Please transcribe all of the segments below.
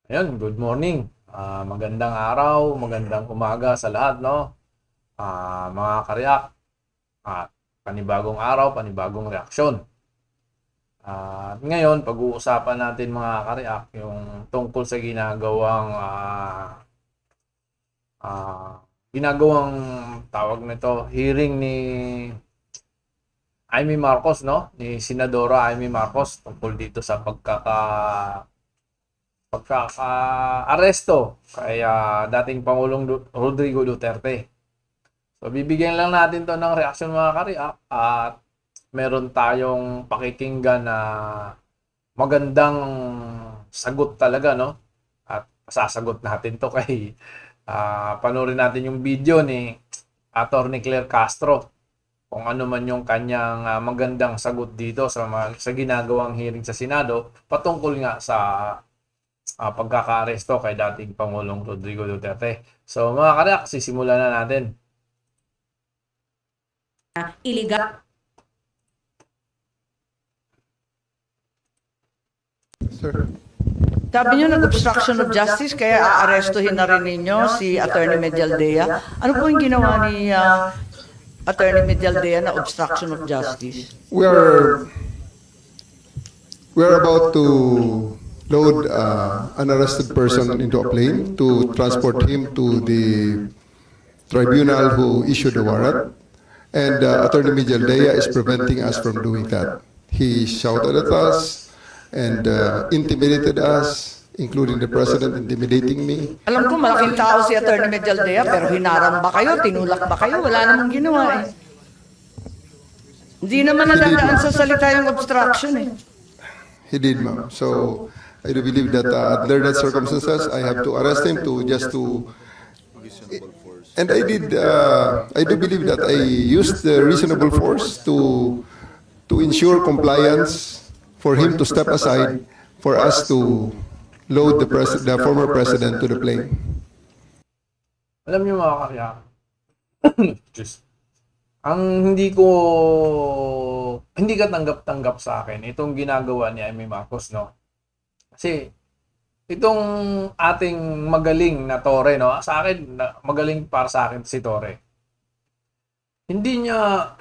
Ayun, good morning. Magandang araw, magandang umaga sa lahat, no? Mga karyak, panibagong araw, panibagong reaksyon. Ngayon, pag-uusapan natin mga karyak, yung tungkol sa ginagawang tawag nito, hearing ni Amy Marcos, no? Ni Senadora Amy Marcos tungkol dito sa pagkaka-aresto kay dating Pangulong Rodrigo Duterte. So bibigyan lang natin to ng reaksyon mga kariak at meron tayong pakikinggan na magandang sagot talaga, no? At sasagot natin to kay panoorin natin yung video ni Attorney Claire Castro kung ano man yung kanyang magandang sagot dito sa ginagawang hearing sa Senado patungkol nga sa pagkakaaresto kay dating Pangulong Rodrigo Duterte. So mga karak, sisimulan na natin. Illegal. Sir. Sabi niyo nag-obstruction of justice kaya aarestuhin na rin ninyo si Attorney Medialdea. Ano po yung ginawa ni Attorney Medialdea na obstruction of justice? We are about to load an arrested person into a plane to transport him to the tribunal who issued the warrant. And Attorney Medialdea is preventing us from doing that. He shouted at us and intimidated us, including the president intimidating me. Alam ko malaking tao si Attorney Medialdea pero hinaram ba kayo, tinulak ba kayo? Wala namang ginawa eh. Hindi naman nadadaan sa salita yung obstruction eh. He did, ma'am. So I do believe that under that circumstances, I have to arrest him and I did. I do believe that I used the reasonable force to ensure compliance for him to step aside for us to load the former president to the plane. Alam niyo mga karyak, just hindi ka tanggap-tanggap sa akin itong ginagawa ni Amy Marcos, no? Kasi itong ating magaling na Tore, no? Sa akin, magaling para sa akin si Tore. Hindi niya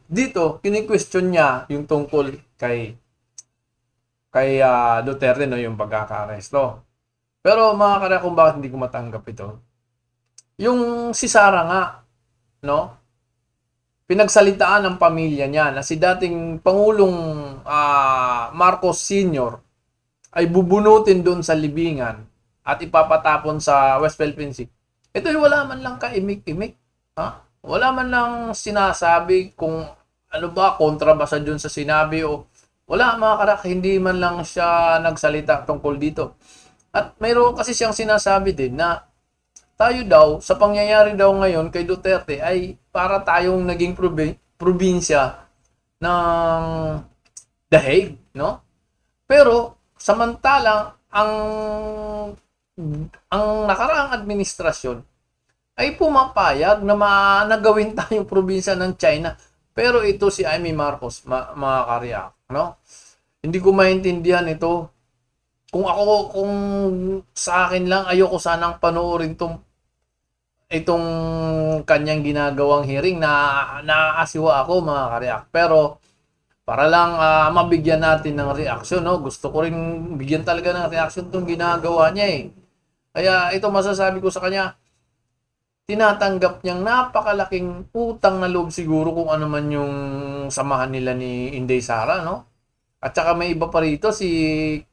dito kini-question niya yung tungkol kay Duterte, no, yung pagkaka-aresto. Pero mga karya, kung bakit hindi ko matanggap ito, yung si Sara nga, no, pinagsalitaan ng pamilya niya na si dating Pangulong Marcos Sr. ay bubunutin doon sa libingan at ipapatapon sa West Philippine Sea. Ito wala man lang kaimik-imik. Ha? Wala man lang sinasabi kung ano ba, kontra ba sa dun sa sinabi o wala mga karak, hindi man lang siya nagsalita tungkol dito. At mayroon kasi siyang sinasabi din na tayo daw, sa pangyayari daw ngayon kay Duterte ay para tayong naging probinsya ng The Hague, no? Pero samantalang ang nakaraang administrasyon ay pumapayag na nagawin tayong probinsya ng China. Pero ito si Amy Marcos, mga karya, no? Hindi ko maintindihan ito. Kung sa akin lang, ayoko sanang panoorin itong kanyang ginagawang hearing na naaasiwa ako mga karyak. Pero para lang mabigyan natin ng reaksyon, no? Gusto ko rin bigyan talaga ng reaksyon itong ginagawa niya eh. Kaya ito masasabi ko sa kanya, tinatanggap niyang napakalaking utang na loob siguro kung ano man yung samahan nila ni Inday Sara, no? At saka may iba pa rito, si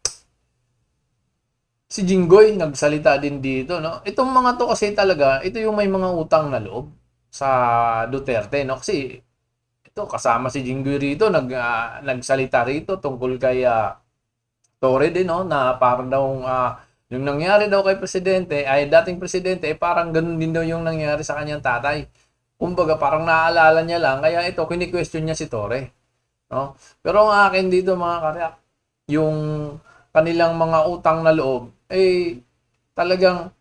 Jinggoy nagsalita din dito, no? Itong mga to kasi talaga, ito yung may mga utang na loob sa Duterte, no? Kasi ito kasama si Jinggoy rito, nagsalita rito tungkol kay Torre din, no? Na parang daw yung nangyari daw kay presidente, ay dating presidente, ay parang ganun din daw yung nangyari sa kanyang tatay. Kumbaga parang naaalala niya lang, kaya ito, kini-question niya si Torre. No? Pero ang akin dito mga karyak, yung kanilang mga utang na loob, eh talagang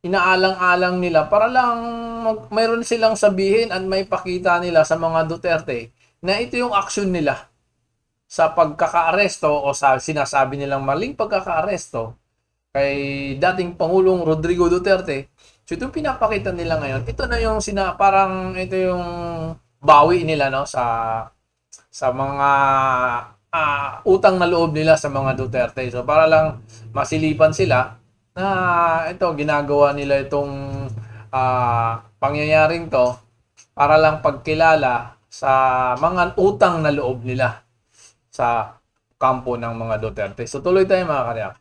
inaalang-alang nila para lang mayroon silang sabihin at may pakita nila sa mga Duterte na ito yung action nila. sa pagkakaaresto o sa sinasabi nilang maling pagkakaaresto kay dating Pangulong Rodrigo Duterte. So itong pinapakita nila ngayon, ito na yung parang ito yung bawi nila, no, sa mga utang na loob nila sa mga Duterte. So para lang masilipan sila na ito ginagawa nila itong pangyayaring to para lang pagkilala sa mga utang na loob nila sa kampo ng mga Duterte. So tuloy tayo mga karyak.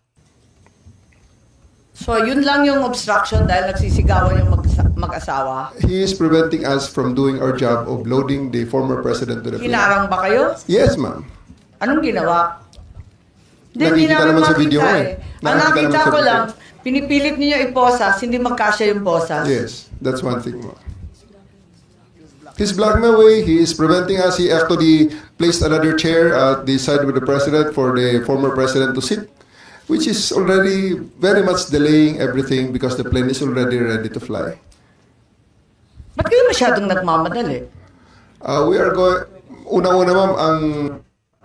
So, yun lang yung obstruction dahil nagsisigawan yung mag-asawa. He is preventing us from doing our job of loading the former president to the plane. Hinarang ba kayo? Yes, ma'am. Anong ginawa? Nakikita naman sa video mo Ang eh. Nakikita nakita naman sa ko video. lang, pinipilit niyo iposas, hindi magkasya yung posas. Yes, that's one thing, ma'am. He's blocking my way. He is preventing us. He actually placed another chair at the side with the president for the former president to sit, which is already very much delaying everything because the plane is already ready to fly. Ba't kayo masyadong nagmamadali? We are going. Una-una, ma'am, ang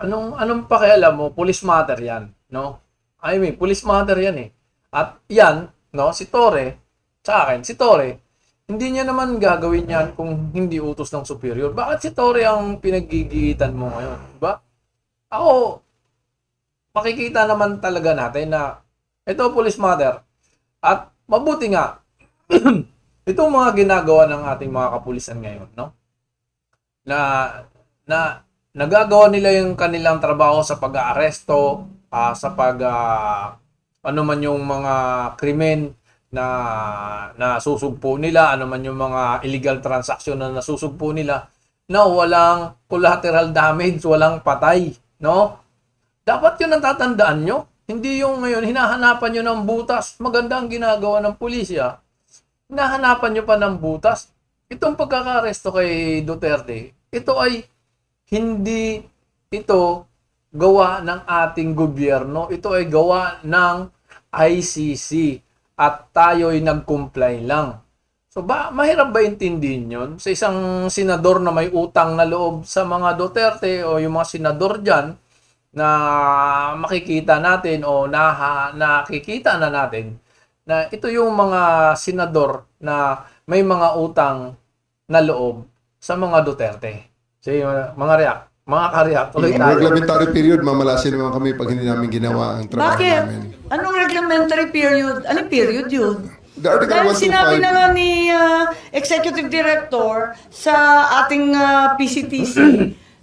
Anong pakialam mo? Police matter yan, no? I mean, police matter yan eh. At yan, no, si Torre, sa akin, si Torre, hindi niya naman gagawin yan kung hindi utos ng superior. Bakit si Torre ang pinagigitan mo ngayon? Diba? Ako, makikita naman talaga natin na ito police matter. At mabuti nga, itong mga ginagawa ng ating mga kapulisan ngayon, no? Na nagagawa nila yung kanilang trabaho sa pag-aaresto, sa ano man yung mga krimen na nasusugpo nila, ano man yung mga illegal transaction na nasusugpo nila, na walang collateral damage, walang patay, no? Dapat yun ang tatandaan nyo. Hindi yung ngayon, hinahanapan nyo ng butas. Maganda ang ginagawa ng pulisya. Hinahanapan nyo pa ng butas. Itong pagkakaresto kay Duterte, ito ay hindi ito gawa ng ating gobyerno. Ito ay gawa ng ICC. At tayo'y nag-comply lang. So mahirap ba intindihin yun? Sa isang senador na may utang na loob sa mga Duterte o yung mga senador dyan, na makikita natin o nakikita na natin na ito yung mga senador na may mga utang na loob sa mga Duterte. Sige, mga karyak, tuloy yung tayo. reglementary period, mamalasin naman kami pag hindi namin ginawa ang trabaho Bakit? namin. Anong reglementary period? Anong period yun? The Article Dahil sinabi na 125, nga ni Executive Director sa ating PCTC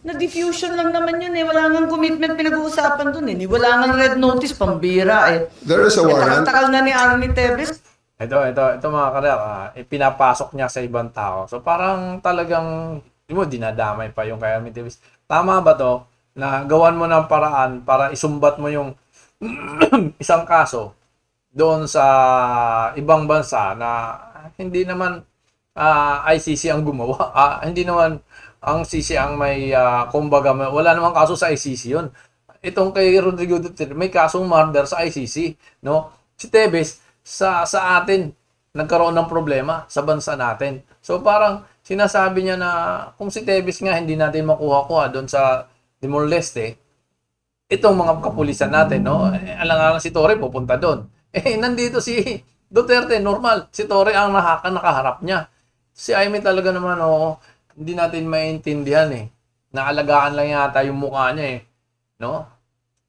na diffusion lang naman yun eh. Wala nang commitment pinag-uusapan dun eh. Wala nang red notice, pambira eh. there is a warrant. Takal na ni Arnie Tevez. Ito mga karyak, ipinapasok niya sa ibang tao. So parang talagang, di mo, dinadamay pa yung kay Arnie Davis. Tama ba to na gawan mo ng paraan para isumbat mo yung isang kaso doon sa ibang bansa na hindi naman ICC ang gumawa. Hindi naman ang CC ang may kumbaga wala namang kaso sa ICC yun. Itong kay Rodrigo Duterte may kasong murder sa ICC, no? Si Tevez sa atin nagkaroon ng problema sa bansa natin. So parang sinasabi niya na kung si Tevez nga hindi natin makuha-kuha doon sa Timor-Leste, itong mga kapulisan natin, no? Alang-alang si Torre pupunta doon. Nandito si Duterte, normal. Si Torre ang nakaharap niya. Si Aimee talaga naman, hindi natin maintindihan eh. Naalagaan lang yata yung mukha niya eh. No?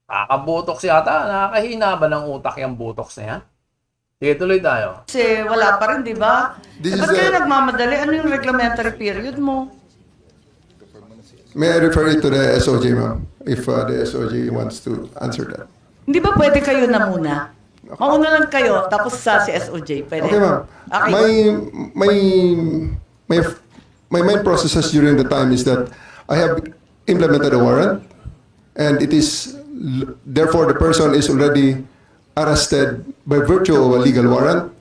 Nakakabotox yata. Nakakahina ba ng utak yung botox na yan? Sige, tuloy tayo. Kasi wala pa rin, di ba? This Ba't is kayo the- nagmamadali? Ano yung reglementary period mo? May I refer it to the SOJ, ma'am, if the SOJ wants to answer that. Hindi ba pwede kayo na muna? Mauna lang kayo, tapos sa si SOJ. Pwede? Okay, ma'am. Okay. My main processes during the time is that I have implemented a warrant, and it is therefore the person is already arrested by virtue of a legal warrant.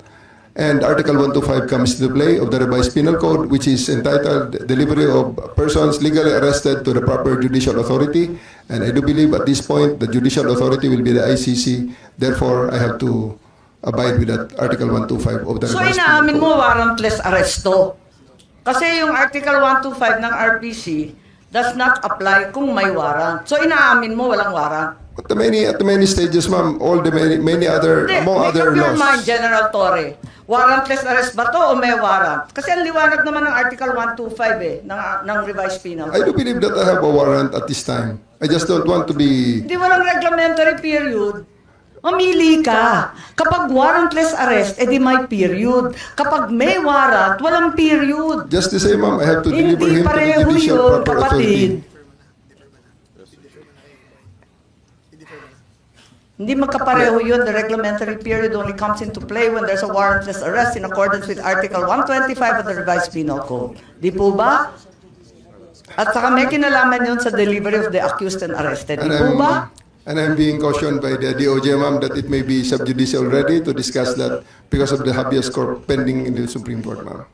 And Article 125 comes into play of the revised penal code, which is entitled Delivery of Persons Legally Arrested to the Proper Judicial Authority. And I do believe at this point the judicial authority will be the ICC. Therefore, I have to abide with that Article 125 of the So revised inaamin penal mo code. warrantless arresto. Kasi yung Article 125 ng RPC, does not apply kung may warrant. So inaamin mo walang warrant. At the many stages, ma'am, all the many other, Hindi, among make other up your mind, laws. General Torre. Warrantless arrest ba to o may warrant? Kasi ang liwanag naman ng Article 125 ng Revised Penal I do Code. believe that I have a warrant at this time. I just don't want to be. Hindi walang reglementary period. Mamili ka. Kapag warrantless arrest, edi may period. Kapag may warrant, walang period. Just the same, ma'am, I have to deliver Hindi him to the pareho judicial yun, proper kapatid. authority. Hindi magkapareho yun. The reglementary period only comes into play when there's a warrantless arrest in accordance with Article 125 of the Revised Penal Code. Di po ba? At saka may kinalaman yun sa delivery of the accused and arrested. Di po ba? And I'm being cautioned by the DOJ, ma'am, that it may be sub judice already to discuss that because of the habeas corpus pending in the Supreme Court, ma'am.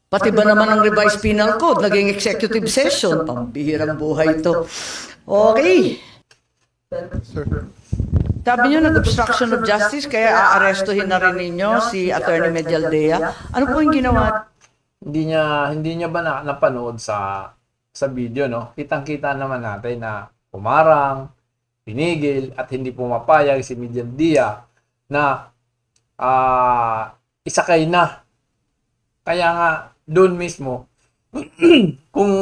Pati ba naman ang Revised Penal Code, naging executive session? Pambihirang buhay ito. Okay. Sabi niyo, nag-obstruction of justice, kaya aarestuhin na rin ninyo si Attorney Medialdea. Ano po yung ginawa? Hindi niya ba napanood sa video, no? Kitang-kita naman natin na pumarang, pinigil, at hindi pumapayag si Medialdea na isakay na. Kaya nga, doon mismo, kung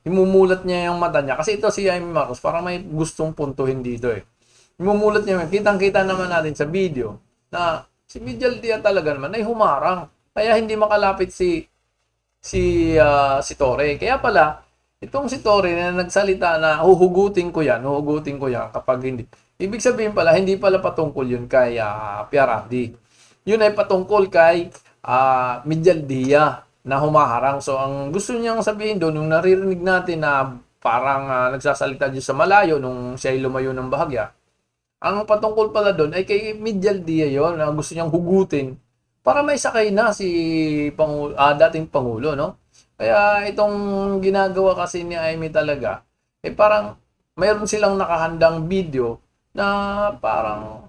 imumulat niya yung mata niya, kasi ito si Jaime Marcos, parang may gustong puntuhin dito eh. Imumulat niya, kitang-kita naman natin sa video na si Medialdea talaga naman ay humarang. Kaya hindi makalapit si Torre. Kaya pala, itong si Torre na nagsalita na huhugutin ko yan kapag hindi. Ibig sabihin pala, hindi pala patungkol yun kay Piarati. Yun ay patungkol kay Medialdea na humaharang. So, ang gusto niyang sabihin doon, nung naririnig natin na parang nagsasalita dyan sa malayo nung siya ay lumayo ng bahagya, ang patungkol pala doon ay kay Medialdea yon na gusto niyang hugutin para may sakay na si dating Pangulo, no? Kaya itong ginagawa kasi ni Amy talaga, parang mayroon silang nakahandang video na parang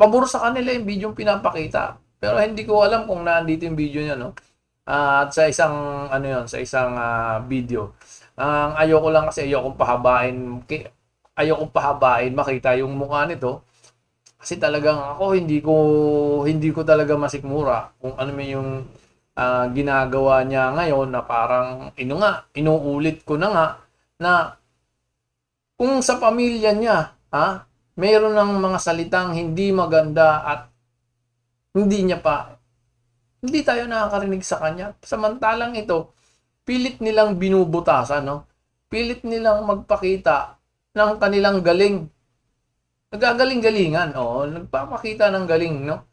pabor sa kanila yung video yung pinapakita. Pero hindi ko alam kung nandito yung video niya, no? At sa isang video. Ayoko lang kasi ayokong pahabain makita yung mukha nito. Kasi talagang ako hindi ko talaga masikmura kung ano may yung ginagawa niya ngayon na parang inuulit ko na nga na kung sa pamilya niya, mayroon ng mga salitang hindi maganda at hindi tayo nakakarinig sa kanya. Samantalang ito, pilit nilang binubutasan, no? Pilit nilang magpakita ng kanilang galing. Nagagaling-galingan, nagpapakita ng galing, no?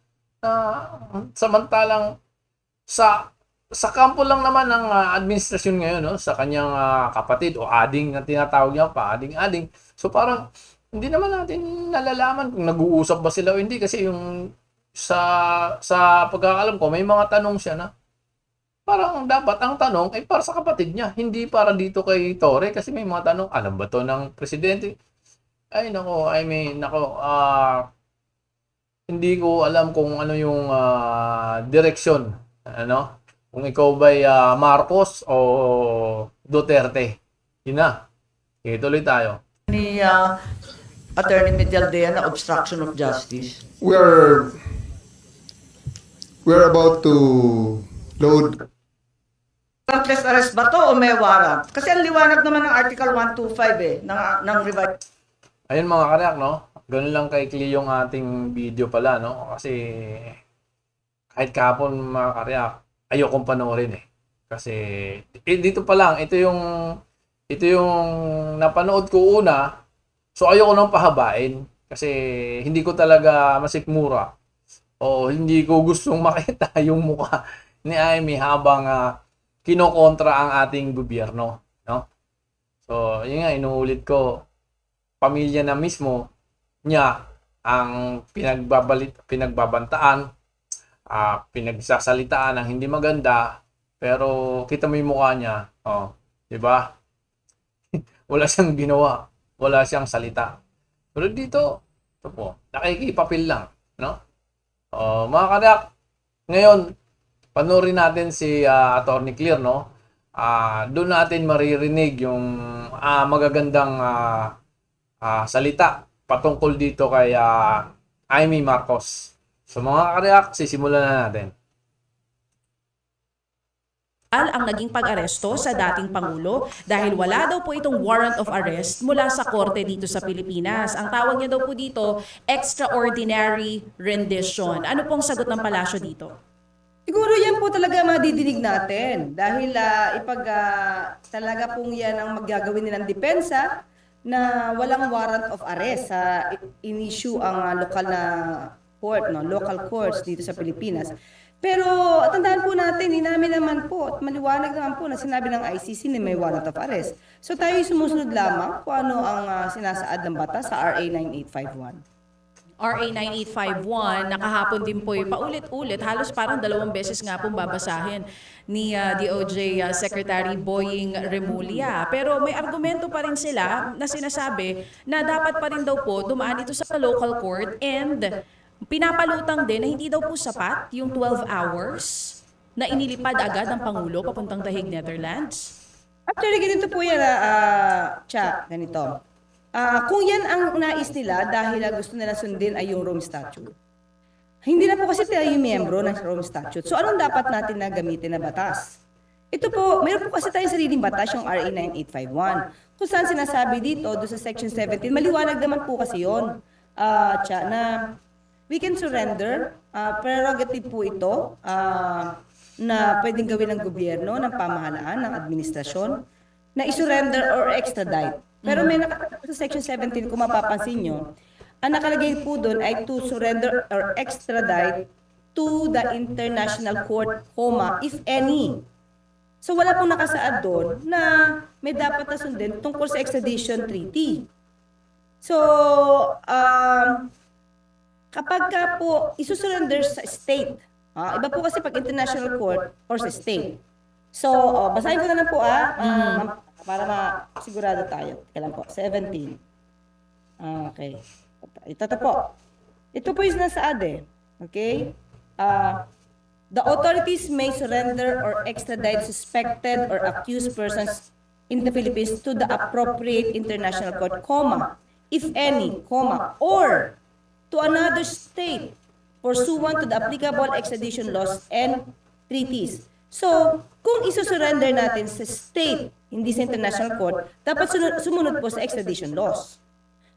Samantalang sa kampo lang naman ng administrasyon ngayon, no? Sa kanyang kapatid o ading na tinatawag niya pa, ading-ading. So parang hindi naman natin nalalaman kung nag-uusap ba sila o hindi kasi yung sa pagkakalam ko may mga tanong siya na parang dapat ang tanong ay para sa kapatid niya, hindi para dito kay Torre kasi may mga tanong, alam ba to ng presidente? Ay nako, hindi ko alam kung ano yung direksyon, ano? Kung ikaw ba'y Marcos o Duterte. Yun na. Okay, tuloy tayo. Ni Attorney Medialdea na obstruction of justice. We're about to load. Warrantless arrest ba to o may warrant? Kasi ang liwanag naman ng Article 125 ng Revised. Ayun mga kanak, no? Ganun lang kaikli yung ating video pala, no? Kasi kahit kahapon mga karyak, ayokong panoorin eh. Kasi dito pa lang, ito yung napanood ko una. So ayoko nang pahabain kasi hindi ko talaga masikmura o hindi ko gustong makita yung mukha ni Amy habang kinokontra ang ating gobyerno, no? So, yun nga, inuulit ko, pamilya na mismo niya ang pinagbabantaan, pinagsasalitaan ng hindi maganda, pero kita mo yung mukha niya, di ba? Wala siyang ginawa, wala siyang salita. Pero dito, ito po, nakikipapil lang, no? Mga kadak, ngayon, panoorin natin si Attorney Clear, no? doon natin maririnig yung magagandang salita patungkol dito kay Amy Marcos. So mga kareact, sisimulan na natin. Ang naging pag-aresto sa dating Pangulo dahil wala daw po itong warrant of arrest mula sa korte dito sa Pilipinas. Ang tawag niya daw po dito, extraordinary rendition. Ano pong sagot ng palasyo dito? Siguro yan po talaga madidinig natin dahil talaga pong yan ang magagawin nilang depensa na walang warrant of arrest sa in-issue ang lokal na court, local courts dito sa Pilipinas. Pero tandaan po natin, inamin naman po at maliwanag naman po na sinabi ng ICC na may warrant of arrest. So tayo sumusunod lamang kung ano ang sinasaad ng batas sa RA 9851. RA 9851, nakahapon din po paulit-ulit, halos parang 2 beses nga pong babasahin ni DOJ Secretary Boying Remulla. Pero may argumento pa rin sila na sinasabi na dapat pa rin daw po dumaan ito sa local court and pinapalutang din na hindi daw po sapat yung 12 hours na inilipad agad ng Pangulo papuntang The Hague, Netherlands. Actually, ganito po yan, ganito. Kung yan ang nais nila dahil gusto nila sundin ay yung Rome Statute. Hindi na po kasi tayo yung miyembro ng Rome Statute. So anong dapat natin na gamitin na batas? Ito po, mayroon po kasi tayong sariling batas, yung RA 9851. Kung saan sinasabi dito, doon sa Section 17, maliwanag naman po kasi yun, na we can surrender, prerogative po ito, na pwedeng gawin ng gobyerno, ng pamahalaan, ng administrasyon, na isurrender or extradite. Pero may nakalagay sa Section 17, kung mapapansin nyo, ang nakalagay po doon ay to surrender or extradite to the International Court, if any. So wala pong nakasaad doon na may dapat na sundin tungkol sa extradition treaty. So, kapag ka po isusurrender sa state, iba po kasi pag international court or sa state. So, basahin ko na lang po para masigurado tayo. Kailan po? 17. Okay. Ito po. Ito po yung nasaad eh. Okay? The authorities may surrender or extradite suspected or accused persons in the Philippines to the appropriate international court, if any, or to another state pursuant to the applicable extradition laws and treaties. So, kung isusurrender natin sa state, hindi sa international court, dapat sumunod po sa extradition laws.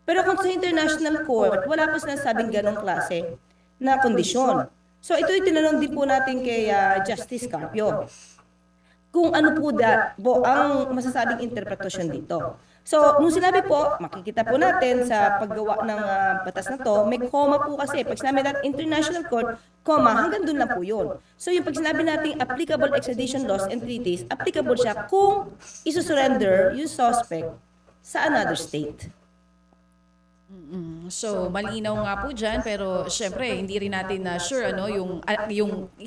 Pero kung sa international court, wala po sinasabing ganong klase na kondisyon. So, ito yung tinanong din po natin kay Justice Carpio. Kung ano po ang masasabing interpretasyon dito. So, nung sinabi po, makikita po natin sa paggawa ng batas na to, may comma po kasi. Pag sinabi natin international court, comma, hanggang doon lang po yun. So, yung pag sinabi natin applicable extradition laws and treaties, applicable siya kung isusurrender yung suspect sa another state. So, malinaw nga po dyan, pero syempre, hindi rin natin na sure, yung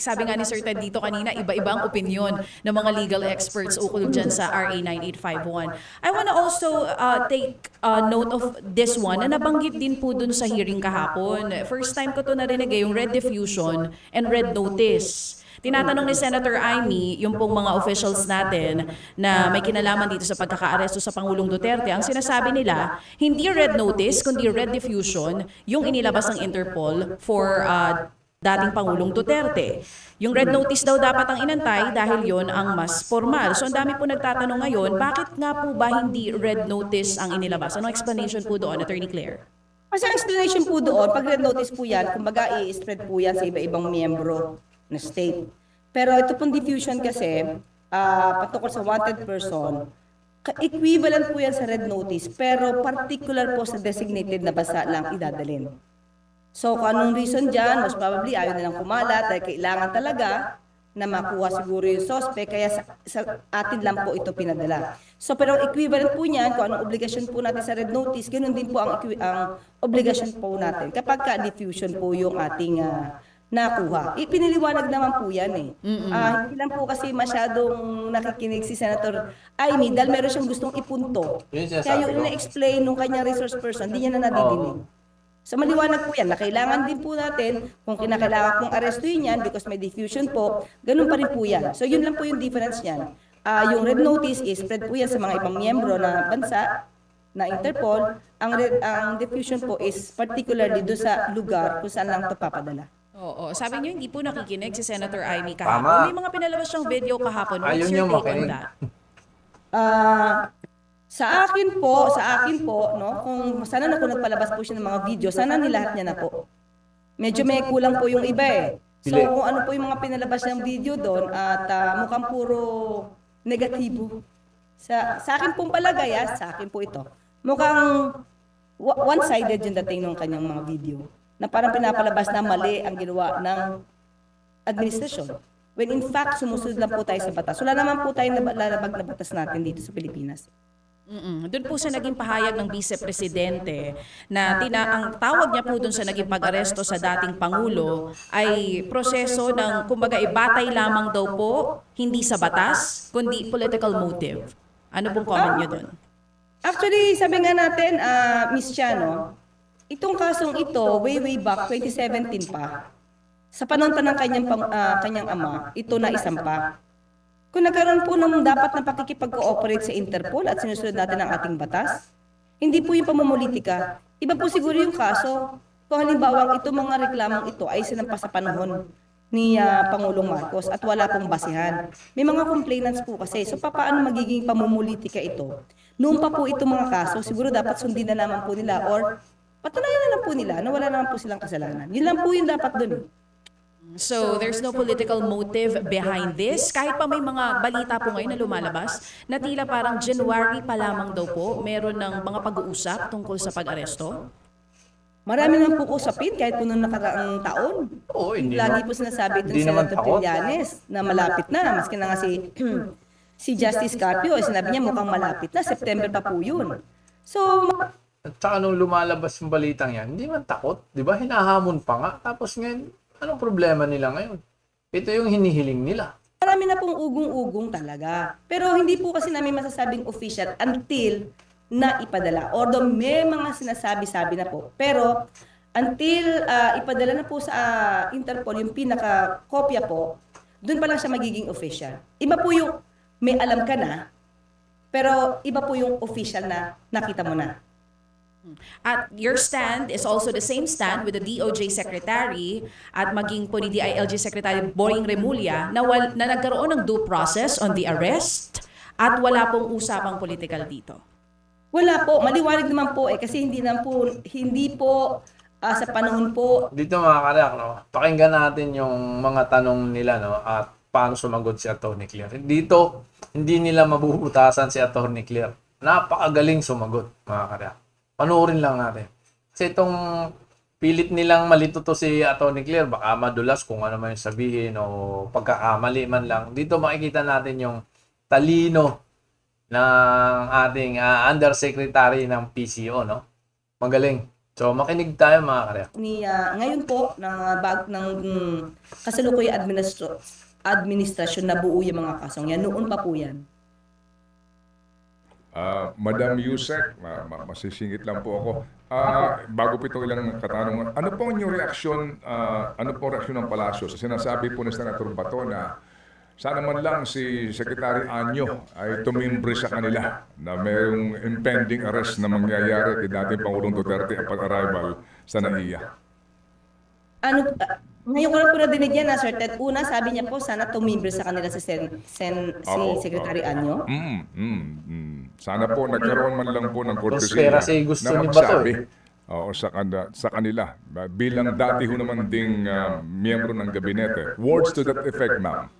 sabi nga ni Sir Ted dito kanina, iba-ibang opinion ng mga legal experts ukol dyan sa RA 9851. I wanna also take note of this one, na nabanggit din po dun sa hearing kahapon. First time ko to narinig yung red diffusion and red notice. Tinatanong ni Senator Amy, yung pong mga officials natin na may kinalaman dito sa pagkakaaresto sa Pangulong Duterte, ang sinasabi nila, hindi red notice, kundi red diffusion, yung inilabas ng Interpol for dating Pangulong Duterte. Yung red notice daw dapat ang inantay dahil yon ang mas formal. So ang dami po nagtatanong ngayon, bakit nga po ba hindi red notice ang inilabas? Anong explanation po doon, Attorney Claire? Kasi ang explanation po doon, pag red notice po yan, kumbaga i-spread po yan sa iba-ibang miyembro na state. Pero ito pong diffusion kasi, patungkol sa wanted person, equivalent po yan sa red notice, pero particular po sa designated na basa lang idadalin. So kung anong reason dyan, most probably ayaw nilang kumalat dahil kailangan talaga na makuha siguro yung suspect, kaya sa atin lang po ito pinadala. So pero equivalent po niyan, kung anong obligasyon po natin sa red notice, ganoon din po ang obligasyon po natin kapag ka-diffusion po yung ating nakuha. Ipiniliwanag naman po yan eh. Hindi lang po kasi masyadong nakikinig si Senator Amy dahil meron siyang gustong ipunto. Kaya yung na-explain nung kanyang resource person, hindi niya na nadidinig. So maliwanag po yan na kailangan din po natin, kung kinakailangan pong arestuin yan because may diffusion po, ganun pa rin po yan. So yun lang po yung difference niyan. yung red notice is spread po yan sa mga ibang miyembro na bansa na Interpol. Ang diffusion po is particularly do sa lugar kung saan lang ito papadala. Oo, sabi niyo hindi po nakikinig si Senator Amy Tama. kahapon. May mga pinalabas siyang video kahapon. What's Ayun your yung take on makinig. that? Sa akin po, no, kung sana na kung nagpalabas po siya ng mga video, sana nilahat niya na po. Medyo may kulang po yung iba eh. So Pili. kung ano po yung mga pinalabas niyang video doon at mukhang puro negatibo. Sa akin pong palagay, sa akin po ito. Mukhang one-sided yung dating ng kanyang mga video. Na parang pinapalabas na mali ang ginawa ng administrasyon. When in fact, sumusunod lang po tayo sa batas. Wala naman po tayong lalabag na batas natin dito sa Pilipinas. Doon po sa naging pahayag ng Vice Presidente na ang tawag niya po doon sa naging pag-aresto sa dating Pangulo ay proseso ng, kumbaga, batay lamang daw po, hindi sa batas, kundi political motive. Ano pong comment niyo doon? Actually, sabi nga natin, Miss Chano, itong kasong ito, way back, 2017 pa, sa panahon pa ng kanyang ama, ito na isampa. Kung nagkaroon po ng dapat na pakikipag-cooperate sa Interpol at sinusunod natin ang ating batas, hindi po yung pamumulitika. Iba po siguro yung kaso. Kung halimbawa ito mga reklamong ito ay sinampa sa panahon ni Pangulong Marcos at wala pong basihan. May mga complainants po kasi. So paano magiging pamumulitika ito? Noon pa po itong mga kaso, siguro dapat sundin na naman po nila or patunayan na lang po nila na wala naman po silang kasalanan. Yun lang po yung dapat dun. So, there's no political motive behind this. Kahit pa may mga balita po ngayon na lumalabas, na tila parang January pa lamang daw po, meron ng mga pag-uusap tungkol sa pag-aresto. Marami naman po usapin kahit po noong nakaraang taon. Oo, hindi Lagi naman. po sinasabi itong Hindi naman Senator takot. Trillanes na malapit na. Maski na nga si Justice Carpio, sinabi niya mukhang malapit na. September pa po yun. So, At saka nung lumalabas yung balitang yan, hindi man takot. Di ba? Hinahamon pa nga. Tapos ngayon, anong problema nila ngayon? Ito yung hinihiling nila. marami na pong ugong-ugong talaga. Pero hindi po kasi namin masasabing official until na ipadala. Although may mga sinasabi-sabi na po. Pero until ipadala na po sa Interpol yung pinaka-kopya po, doon pa lang siya magiging official. Iba po yung may alam ka na, pero iba po yung official na nakita mo na. At your stand is also the same stand with the DOJ Secretary at maging po ni DILG Secretary Boying Remulla na nagkaroon ng due process on the arrest at wala pong usapang political dito. Wala po, maliwanag naman po kasi hindi po sa panahon po. Dito mga karak, no? Pakinggan natin yung mga tanong nila, no? At paano sumagot si Atty. Claire. Dito, hindi nila mabubutasan si Atty. Claire. Napakagaling sumagot, mga karak. Panoorin lang natin. Kasi itong pilit nilang malituto si Atty. Claire, baka madulas kung ano man yung sabihin o pagkakamali man lang. Dito makikita natin yung talino ng ating undersecretary ng PCO, no? Magaling. So, makinig tayo mga karya. Ngayon po, ng kasalukuy administrasyon na buo yung mga kasong yan. Noon pa po yan. Madam Yusek, masisingit lang po ako. Bago po itong ilang katanungan, ano po ang inyong reaksyon, ng Palasyo sa sinasabi po ni Senator Bato na sana man lang si Secretary Anyo ay tumimbre sa kanila na mayroong impending arrest na mangyayari kay dating Pangulong Duterte upon arrival sa NAIA? Ngayon ko lang po nadinig yan, Sir Ted. Una, sabi niya po, sana tumimbre sa kanila si Secretary Anyo. Sana po nagkaroon man lang po ng Conspiracy kortesya gusto na ni Bato, magsabi sa kanila bilang dati ho naman ding miyembro ng gabinete. Words to that effect, ma'am.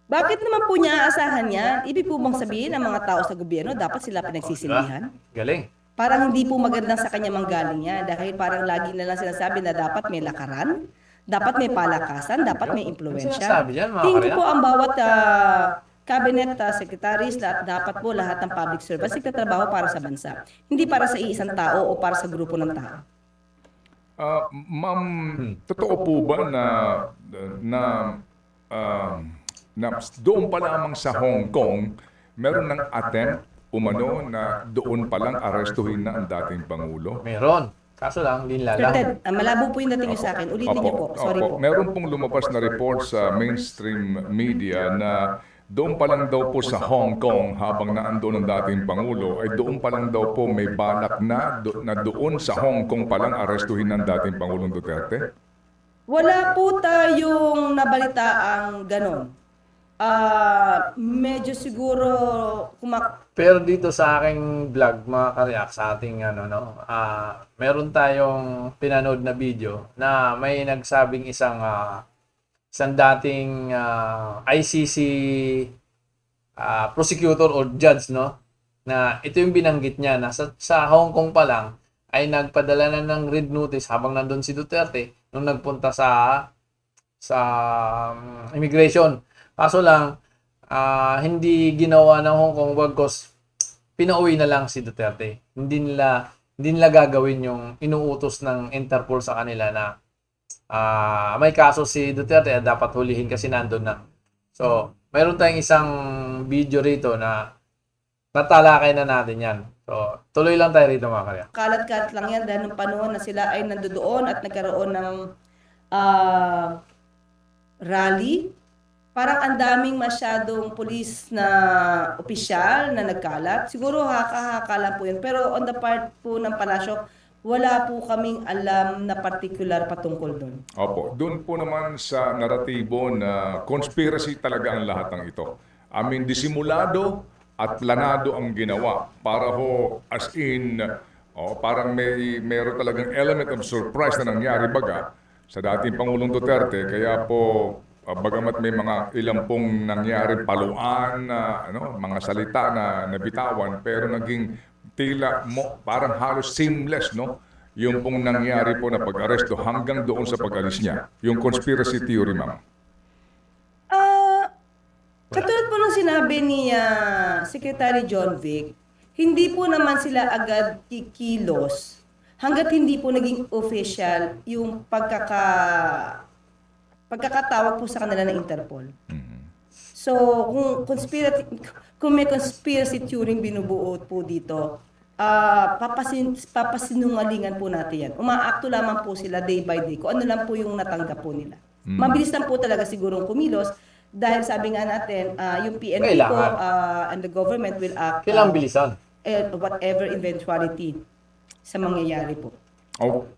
Bakit naman po niya aasahan yan? Ibig po bang sabihin ng mga tao sa gobyerno, dapat sila pinagsisilbihan? Galing. Parang hindi po magandang sa kanya manggaling yan dahil parang lagi na lang sinasabi na dapat may lakaran, dapat may palakasan, dapat may impluensya. Sinasabi yan, mga Tingin ko karya. po ang bawat cabinet secretaries, lahat po lahat ng public servants nagtatrabaho para sa bansa. Hindi para sa iisang tao o para sa grupo ng tao. Ma'am, totoo po ba na doon pa lamang sa Hong Kong, meron ng attempt umano na doon pa lang arestuhin na ang dating Pangulo? Meron. Kaso lang, hindi nila Sir alam. Ted, malabo po yung dating niyo sa akin. Ulitin niyo po. Sorry po. Meron pong lumabas na report sa mainstream media na doon pa lang daw po sa Hong Kong habang naandun ang dating Pangulo ay doon pa lang daw po may balak na doon sa Hong Kong pa lang arestuhin ng dating Pangulong Duterte? Wala po tayong nabalitaang ganon. Medyo siguro Pero dito sa aking vlog, mga ka-react, sa ating meron tayong pinanood na video na may nagsabing isang dating ICC prosecutor or judge, no, na ito yung binanggit niya na sa Hong Kong pa lang ay nagpadala na ng red notice habang nandun si Duterte nung nagpunta sa immigration. Kaso lang hindi ginawa ng Hong Kong bagkus pinauwi na lang si Duterte. Hindi nila gagawin yung inuutos ng Interpol sa kanila na may kaso si Duterte at dapat hulihin kasi nandun na. So, mayroon tayong isang video rito na natalakay na natin yan. So, tuloy lang tayo rito, mga karya. kalat-kalat lang yan dahil nung panahon na sila ay nandoon at nagkaroon ng rally. Parang ang daming masyadong police na opisyal na nagkalat. Siguro haka-haka lang po yun. Pero on the part po ng palasyo, wala po kaming alam na particular patungkol doon. Opo, doon po naman sa naratibo na conspiracy talaga ang lahat ng ito. I mean, disimulado at planado ang ginawa para ho as in, parang meron talagang element of surprise na nangyari baga sa dating Pangulong Duterte. Kaya po, bagamat may mga ilang pong nangyari paluan, mga salita na nabitawan, pero naging tila parang halos seamless, no? Yung pong nangyari po na pag-aresto hanggang doon sa pag-alis niya. Yung conspiracy theory, ma'am. Katulad po ng sinabi ni Secretary John Vic, hindi po naman sila agad kikilos hanggat hindi po naging official yung pagkakatawag po sa kanila ng Interpol. So, kung may conspiracy theory binubuo po dito, papasinungalingan po natin yan. Umaakto lamang po sila day by day kung ano lang po yung natanggap po nila. Mabilis lang po talaga sigurong kumilos dahil sabi nga natin, yung PNP po and the government will act Kailangan bilisan. Whatever eventuality sa mangyayari po.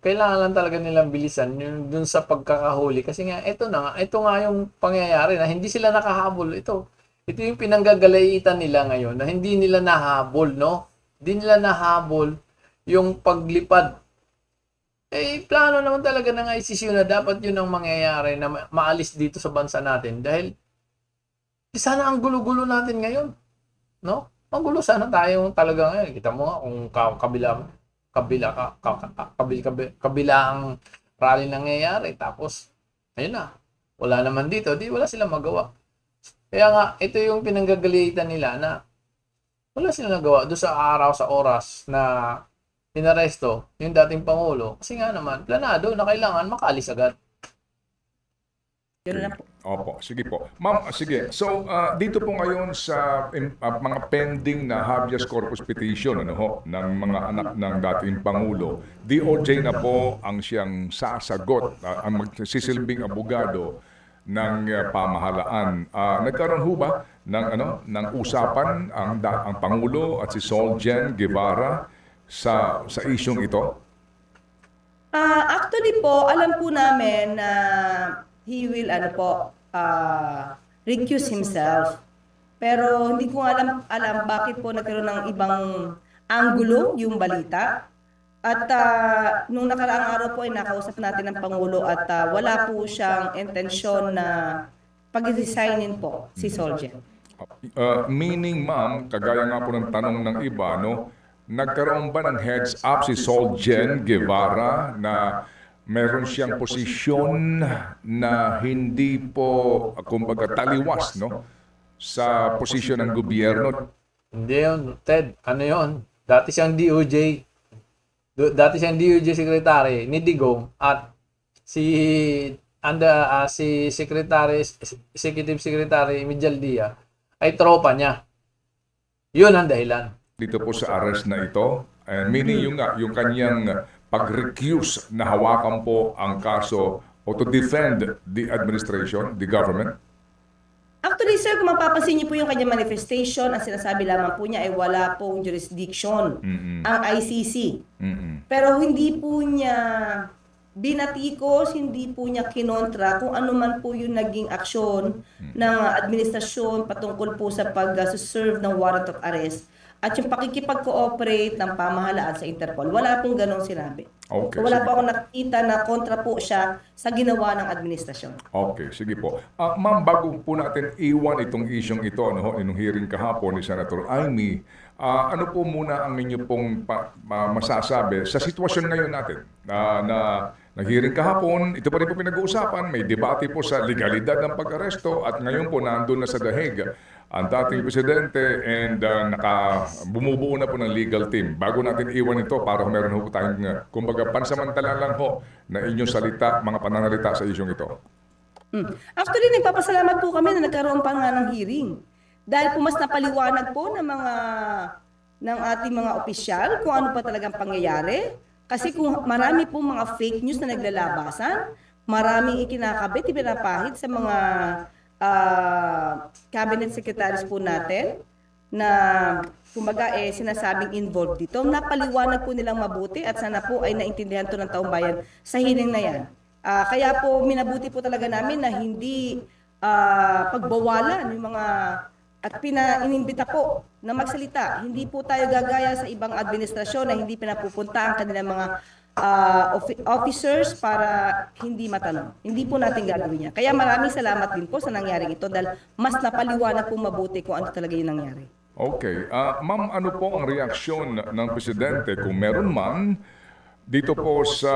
Kailangan lang talaga nilang bilisan yung dun sa pagkakahuli kasi nga ito nga yung pangyayari na hindi sila nakahabol. Ito yung pinanggagalayitan nila ngayon na hindi nila nahabol, no? Hindi nila nahabol yung paglipad. Plano naman talaga ng ICC na dapat yun ang mangyayari na maalis dito sa bansa natin dahil sana ang gulo-gulo natin ngayon, no? Ang gulo sana tayo talaga ngayon. Kita mo nga kung kabila ang rally nangyayari. Tapos, ayun na. Wala naman dito. Wala silang magawa. Kaya nga, ito yung pinanggagalitan nila na wala silang nagawa doon sa araw, sa oras na inaresto yung dating Pangulo. Kasi nga naman, planado na kailangan makaalis agad. Yun lang po. Opo, sige po. Ma'am, sige. So, dito po ngayon sa mga pending na habeas corpus petition ng mga anak ng dating Pangulo, DOJ na po ang siyang sasagot, ang magsisilbing abogado ng pamahalaan. Nagkaroon ho ba ng usapan ang Pangulo at si Solgen Guevara sa isyong ito? Actually po, alam po namin na he will recuse himself. Pero hindi ko alam bakit po nagkaroon ng ibang anggulo yung balita. At nung nakaraang araw po ay nakausap natin ng Pangulo at wala po siyang intensyon na pag-resignin po si Solgen. Meaning, ma'am, kagaya nga po ng tanong ng iba, nagkaroon ba ng heads up si Solgen Guevara na meron siyang posisyon na hindi po, kumbaga, taliwas, sa posisyon ng gobyerno? Hindi yun, Ted. Ano yun? Dati siyang DOJ Secretary ni Digong at si Executive Secretary Mijaldia ay tropa niya. Yun ang dahilan. Dito po sa arrest na ito, meaning yung kanyang pag-recuse na hawakan po ang kaso o to defend the administration, the government? Actually, sir, kung mapapansin niyo po yung kanyang manifestation, ang sinasabi lamang po niya ay wala pong jurisdiction ang ICC. Pero hindi po niya binatikos, hindi po niya kinontra kung ano man po yung naging aksyon ng administrasyon patungkol po sa pag-serve ng warrant of arrest at yung pakikipag-cooperate ng pamahalaan sa Interpol. Wala pong ganong sinabi. Okay, So, wala sige. po akong nakita na kontra po siya sa ginawa ng administrasyon. Okay, sige po. Ma'am, bago po natin iwan itong isyong ito, ano, inong hearing kahapon ni Senator Amy, ano po muna ang inyo pong masasabi sa sitwasyon ngayon natin na nag-hearing kahapon, ito pa rin po pinag-uusapan, may debate po sa legalidad ng pag-aresto at ngayon po nandun na sa Dahig ang dating presidente and bumubuo na po ng legal team. Bago natin iwan ito para meron po tayong kumbaga pansamantala lang ho na inyong salita, mga pananalita sa isyong ito. Actually, nagpapasalamat po kami na nagkaroon pa nga ng hearing. Dahil po mas napaliwanag po ng ating mga opisyal kung ano pa talagang pangyayari. Kasi kung marami po mga fake news na naglalabasan, maraming ikinakabit, ipinapahid sa mga cabinet secretaries po natin na kumbaga sinasabing involved dito. Napaliwanag po nilang mabuti at sana po ay naintindihan to ng taong bayan sa hearing na yan. Kaya po minabuti po talaga namin na hindi pagbawalan yung mga at inimbita po na magsalita. Hindi po tayo gagaya sa ibang administrasyon na hindi pinapupunta ang kanilang mga officers para hindi matanong. Hindi po natin gagawin yan. Kaya maraming salamat din po sa nangyaring ito dahil mas napaliwanag po mabuti kung ano talaga yung nangyari. Okay. Ma'am, ano po ang reaksyon ng presidente kung meron man dito po sa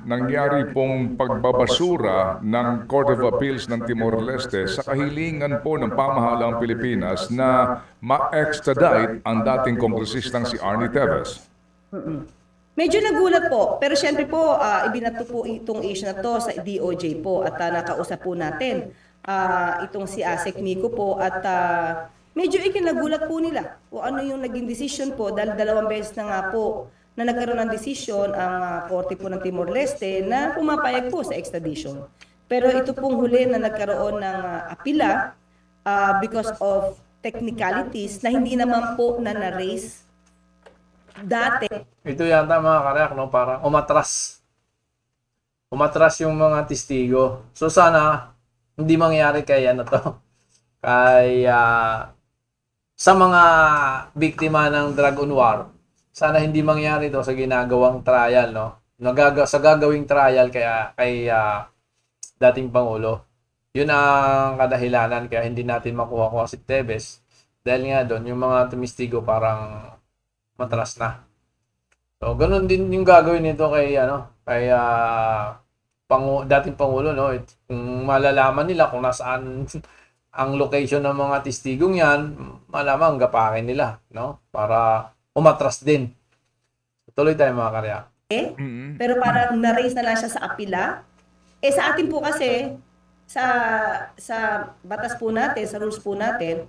nangyari pong pagbabasura ng Court of Appeals ng Timor-Leste sa kahilingan po ng pamahalaang Pilipinas na ma-extradite ang dating kongresistang si Arnie Teves? Medyo nagulat po, pero syempre po, ibinato po itong issue na to sa DOJ po at nakausap po natin itong si Asek Miko po at medyo ikinagulat po nila kung ano yung naging decision po dahil 2 beses na nga po na nagkaroon ng desisyon ang Korte po ng Timor-Leste na pumapayag po sa extradition. Pero ito pong huli na nagkaroon ng apila because of technicalities na hindi naman po na-raise dati. Ito yata mga kareak, no? Parang umatras. Umatras yung mga testigo. So sana hindi mangyari kay ano to. Kay sa mga biktima ng drug on war. Sana hindi mangyari to sa ginagawang trial, no? Sa gagawing trial kay dating Pangulo. Yun ang kadahilanan kaya hindi natin makuha si Teves. Dahil nga doon, yung mga tumistigo parang matras na. So, ganun din yung gagawin nito kay dating Pangulo, no? Kung malalaman nila kung nasaan ang location ng mga testigong yan, malamang gapakin nila, no? Para umatras din. Tuloy tayo mga karya. Pero parang na-raise na lang siya sa apila. Sa atin po kasi, sa batas po natin, sa rules po natin,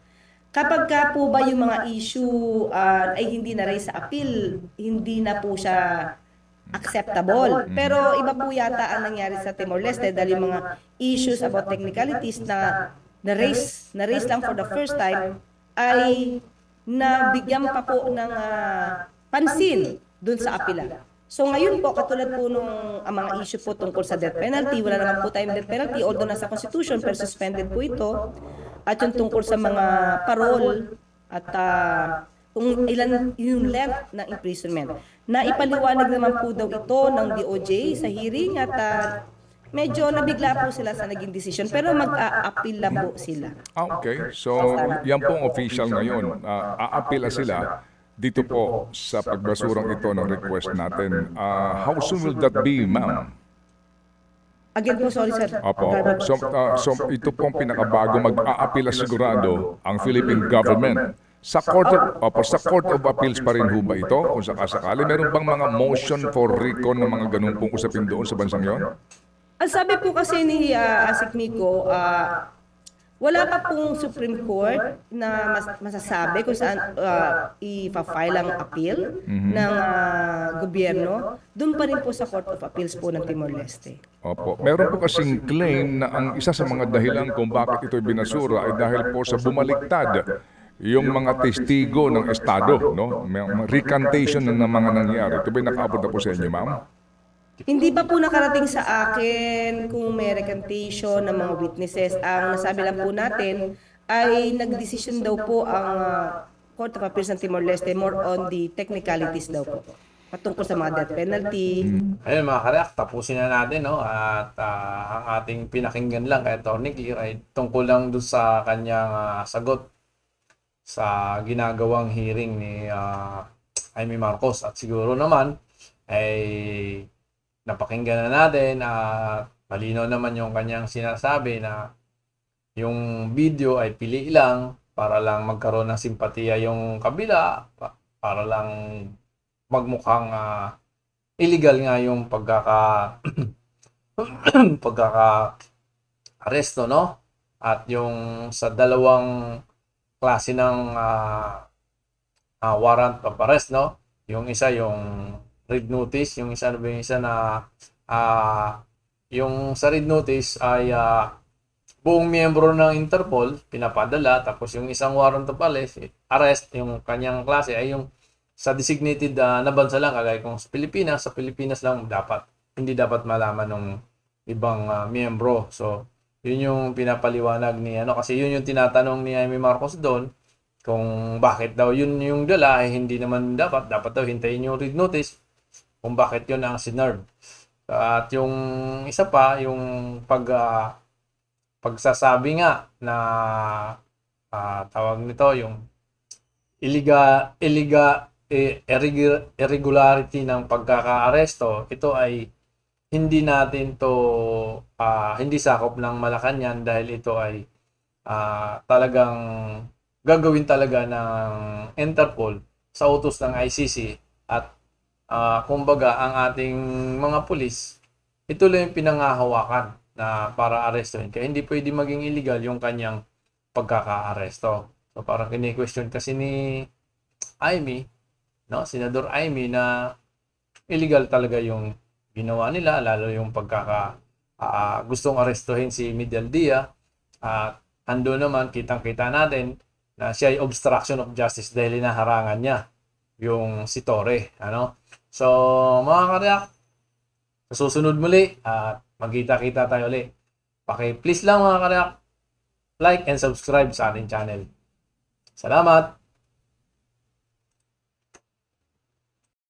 kapag ka po ba yung mga issue ay hindi na-raise sa appeal, hindi na po siya acceptable. Pero iba po yata ang nangyari sa Timor-Leste dahil yung mga issues about technicalities na na-raise lang for the first time ay nabigyan pa po ng pansin dun sa apila. So ngayon po, katulad po nung mga issue po tungkol sa death penalty, wala naman po tayong death penalty, although nasa Constitution, pero suspended po ito. At yung tungkol sa mga parole at kung ilan yung length ng imprisonment. Na ipaliwanag naman po daw ito ng DOJ sa hearing at medyo nabigla po sila sa naging decision pero mag-a-appeal lang po sila. Okay. So, yan pong official ngayon. A-appeal sila dito po sa pagbasurang ito ng request natin. How soon will that be, ma'am? Again po, sorry sir. Opo. So ito pong pinakabago, mag-a-appeal sigurado ang Philippine government. Sa Court of Appeals pa rin ho ba ito? Kung sakasakali, meron bang mga motion for recon ng mga ganun pong usapin doon sa bansang yon? Ang sabi po kasi ni Asik Miko, wala pa pong Supreme Court na masasabi kung saan ipa-file ang appeal ng gobyerno. Doon pa rin po sa Court of Appeals po ng Timor-Leste. Opo. Meron po kasing claim na ang isa sa mga dahilan kung bakit ito binasura ay dahil po sa bumaliktad yung mga testigo ng Estado, no? May recantation ng mga nangyari. Ito ba nakaabot na po sa inyo, ma'am? Hindi pa po nakarating sa akin kung may recantation ng mga witnesses. Ang nasabi lang po natin ay nagdesisyon daw po ang Court of Appeals ng Timor-Leste more on the technicalities daw po. Patungkol sa mga death penalty. Ayun mga kareak, tapusin na natin, no? At ang ating pinakinggan lang kay Atty. Clear ay tungkol lang doon sa kanyang sagot sa ginagawang hearing ni Amy Marcos. At siguro naman ay napakinggan na natin at malinaw naman yung kanyang sinasabi na yung video ay pili lang para lang magkaroon ng simpatiya yung kabila, para lang magmukhang illegal nga yung pagkaka-aresto, no? At yung sa dalawang klase ng warrant of arrest, no? Yung isa yung red notice, yung isa yung isa na yung sa red notice ay buong miyembro ng Interpol pinapadala, tapos yung isang warrant of arrest, yung kanyang klase ay yung sa designated na bansa lang, kagaya kung sa Pilipinas lang dapat, hindi dapat malaman ng ibang miyembro. So yun yung pinapaliwanag ni kasi yun yung tinatanong ni Amy Marcos doon, kung bakit daw yun yung dala, hindi naman dapat daw hintayin yung red notice, kung bakit yun ang sinerve. At yung isa pa, yung pagsasabi nga na tawag nito, yung irregularity ng pagkakaaresto, ito ay hindi natin to hindi sakop ng Malacanang, dahil ito ay talagang gagawin talaga ng Interpol sa utos ng ICC. At kumbaga ang ating mga pulis, ito lang yung pinangahawakan na para arestuhin. Kaya hindi pwede maging illegal yung kanyang pagkakaaresto. So parang kini-question kasi ni Amy, no, Senador Amy, na illegal talaga yung ginawa nila, lalo yung gustong arestuhin si Medial Dia. At ando naman, kitang-kita natin na siya ay obstruction of justice dahil inaharangan niya yung si Torre, So, mga kareak, sa susunod muli at magkita-kita tayo ulit. Please lang mga kareak, like and subscribe sa ating channel. Salamat!